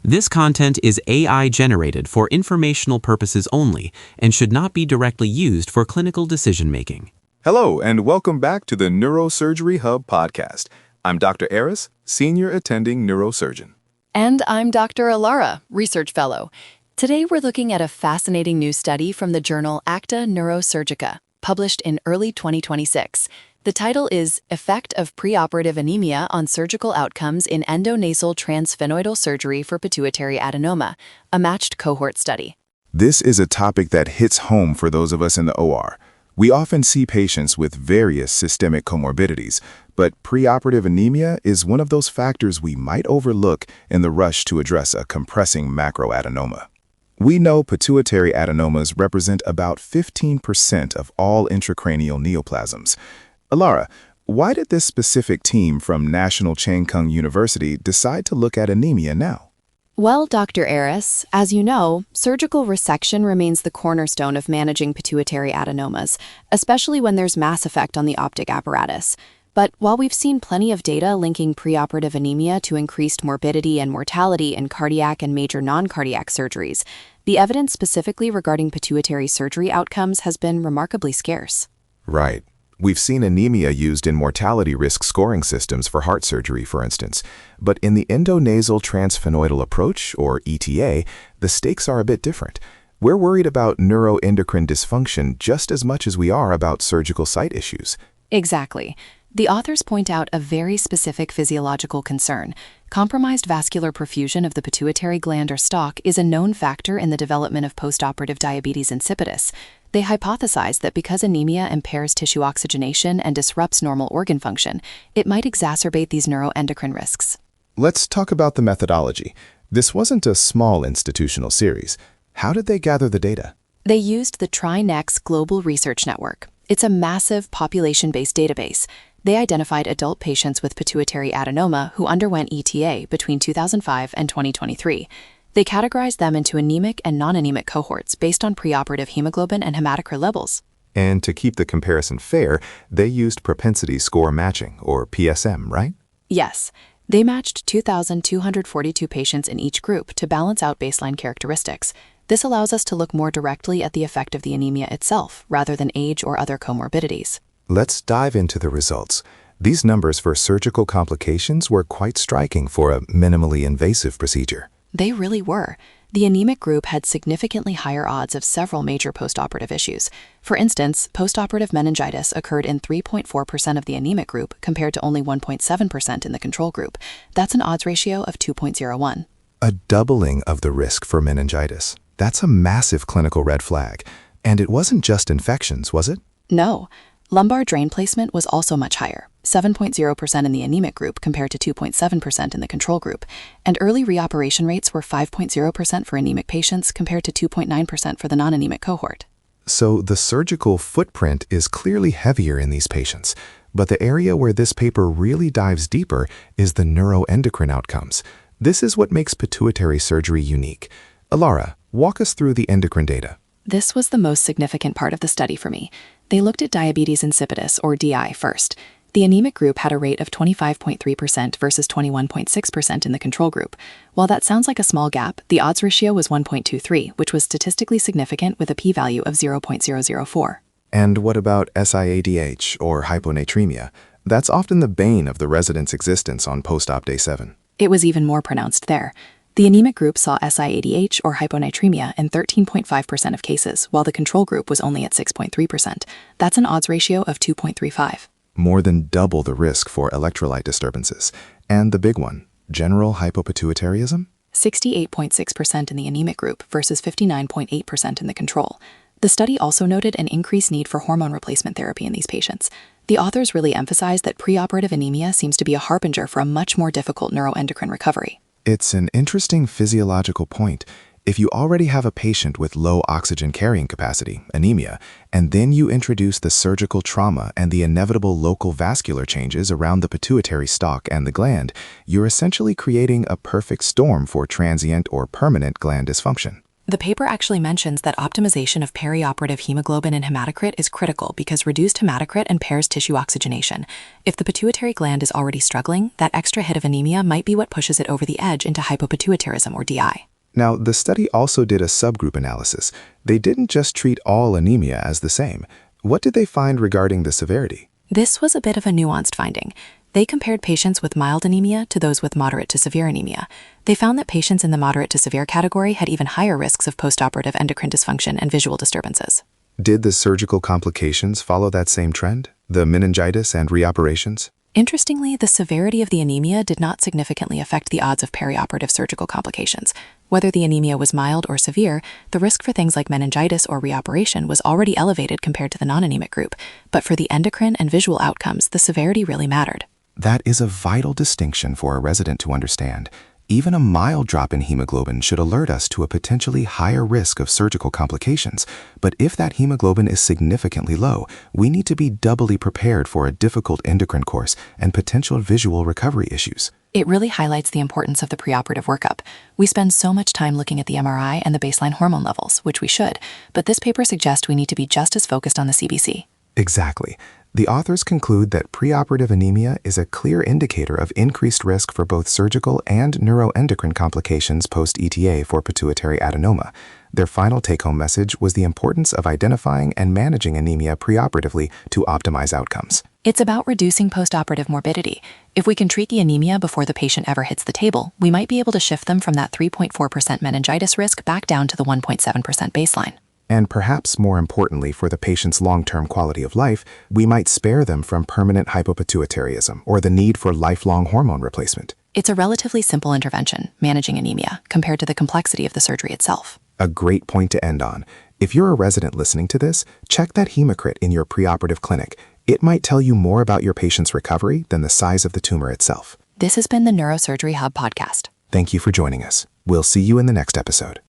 This content is AI generated for informational purposes only and should not be directly used for clinical decision-making. Hello, and welcome back to the Neurosurgery Hub podcast. I'm Dr. Aris, Senior Attending Neurosurgeon. And I'm Dr. Alara, Research Fellow. Today we're looking at a fascinating new study from the journal Acta Neurochirurgica, published in early 2026. The title is Effect of Preoperative Anemia on Surgical Outcomes in Endonasal Transsphenoidal Surgery for Pituitary Adenoma, a matched cohort study. This is a topic that hits home for those of us in the OR. We often see patients with various systemic comorbidities, but preoperative anemia is one of those factors we might overlook in the rush to address a compressing macroadenoma. We know pituitary adenomas represent about 15% of all intracranial neoplasms. Alara, why did this specific team from National Cheng Kung University decide to look at anemia now? Well, Dr. Aris, as you know, surgical resection remains the cornerstone of managing pituitary adenomas, especially when there's mass effect on the optic apparatus. But while we've seen plenty of data linking preoperative anemia to increased morbidity and mortality in cardiac and major non-cardiac surgeries, the evidence specifically regarding pituitary surgery outcomes has been remarkably scarce. Right. We've seen anemia used in mortality risk scoring systems for heart surgery, for instance. But in the endonasal transsphenoidal approach, or ETA, the stakes are a bit different. We're worried about neuroendocrine dysfunction just as much as we are about surgical site issues. Exactly. The authors point out a very specific physiological concern. Compromised vascular perfusion of the pituitary gland or stalk is a known factor in the development of postoperative diabetes insipidus. They hypothesize that because anemia impairs tissue oxygenation and disrupts normal organ function, it might exacerbate these neuroendocrine risks. Let's talk about the methodology. This wasn't a small institutional series. How did they gather the data? They used the TriNex Global Research Network. It's a massive population-based database. They identified adult patients with pituitary adenoma who underwent ETA between 2005 and 2023. They categorized them into anemic and non-anemic cohorts based on preoperative hemoglobin and hematocrit levels. And to keep the comparison fair, they used propensity score matching, or PSM, right? Yes. They matched 2,242 patients in each group to balance out baseline characteristics. This allows us to look more directly at the effect of the anemia itself, rather than age or other comorbidities. Let's dive into the results. These numbers for surgical complications were quite striking for a minimally invasive procedure. They really were. The anemic group had significantly higher odds of several major postoperative issues. For instance, postoperative meningitis occurred in 3.4% of the anemic group compared to only 1.7% in the control group. That's an odds ratio of 2.01. A doubling of the risk for meningitis. That's a massive clinical red flag. And it wasn't just infections, was it? No. Lumbar drain placement was also much higher, 7.0% in the anemic group compared to 2.7% in the control group, and early reoperation rates were 5.0% for anemic patients compared to 2.9% for the non-anemic cohort. So the surgical footprint is clearly heavier in these patients, but the area where this paper really dives deeper is the neuroendocrine outcomes. This is what makes pituitary surgery unique. Alara, walk us through the endocrine data. This was the most significant part of the study for me. They looked at diabetes insipidus, or DI, first. The anemic group had a rate of 25.3% versus 21.6% in the control group. While that sounds like a small gap, the odds ratio was 1.23, which was statistically significant with a p-value of 0.004. And what about SIADH, or hyponatremia? That's often the bane of the resident's existence on post-op day 7. It was even more pronounced there. The anemic group saw SIADH, or hyponatremia, in 13.5% of cases, while the control group was only at 6.3%. That's an odds ratio of 2.35. More than double the risk for electrolyte disturbances. And the big one, general hypopituitarism? 68.6% in the anemic group versus 59.8% in the control. The study also noted an increased need for hormone replacement therapy in these patients. The authors really emphasized that preoperative anemia seems to be a harbinger for a much more difficult neuroendocrine recovery. It's an interesting physiological point. If you already have a patient with low oxygen carrying capacity, anemia, and then you introduce the surgical trauma and the inevitable local vascular changes around the pituitary stalk and the gland, you're essentially creating a perfect storm for transient or permanent gland dysfunction. The paper actually mentions that optimization of perioperative hemoglobin and hematocrit is critical because reduced hematocrit impairs tissue oxygenation. If the pituitary gland is already struggling, that extra hit of anemia might be what pushes it over the edge into hypopituitarism or DI. Now, the study also did a subgroup analysis. They didn't just treat all anemia as the same. What did they find regarding the severity? This was a bit of a nuanced finding. They compared patients with mild anemia to those with moderate to severe anemia. They found that patients in the moderate to severe category had even higher risks of postoperative endocrine dysfunction and visual disturbances. Did the surgical complications follow that same trend? The meningitis and reoperations? Interestingly, the severity of the anemia did not significantly affect the odds of perioperative surgical complications. Whether the anemia was mild or severe, the risk for things like meningitis or reoperation was already elevated compared to the non-anemic group. But for the endocrine and visual outcomes, the severity really mattered. That is a vital distinction for a resident to understand. Even a mild drop in hemoglobin should alert us to a potentially higher risk of surgical complications. But if that hemoglobin is significantly low, we need to be doubly prepared for a difficult endocrine course and potential visual recovery issues. It really highlights the importance of the preoperative workup. We spend so much time looking at the MRI and the baseline hormone levels, which we should, but this paper suggests we need to be just as focused on the CBC. Exactly. The authors conclude that preoperative anemia is a clear indicator of increased risk for both surgical and neuroendocrine complications post-ETA for pituitary adenoma. Their final take-home message was the importance of identifying and managing anemia preoperatively to optimize outcomes. It's about reducing postoperative morbidity. If we can treat the anemia before the patient ever hits the table, we might be able to shift them from that 3.4% meningitis risk back down to the 1.7% baseline. And perhaps more importantly for the patient's long-term quality of life, we might spare them from permanent hypopituitarism or the need for lifelong hormone replacement. It's a relatively simple intervention, managing anemia, compared to the complexity of the surgery itself. A great point to end on. If you're a resident listening to this, check that hemocrit in your preoperative clinic. It might tell you more about your patient's recovery than the size of the tumor itself. This has been the Neurosurgery Hub podcast. Thank you for joining us. We'll see you in the next episode.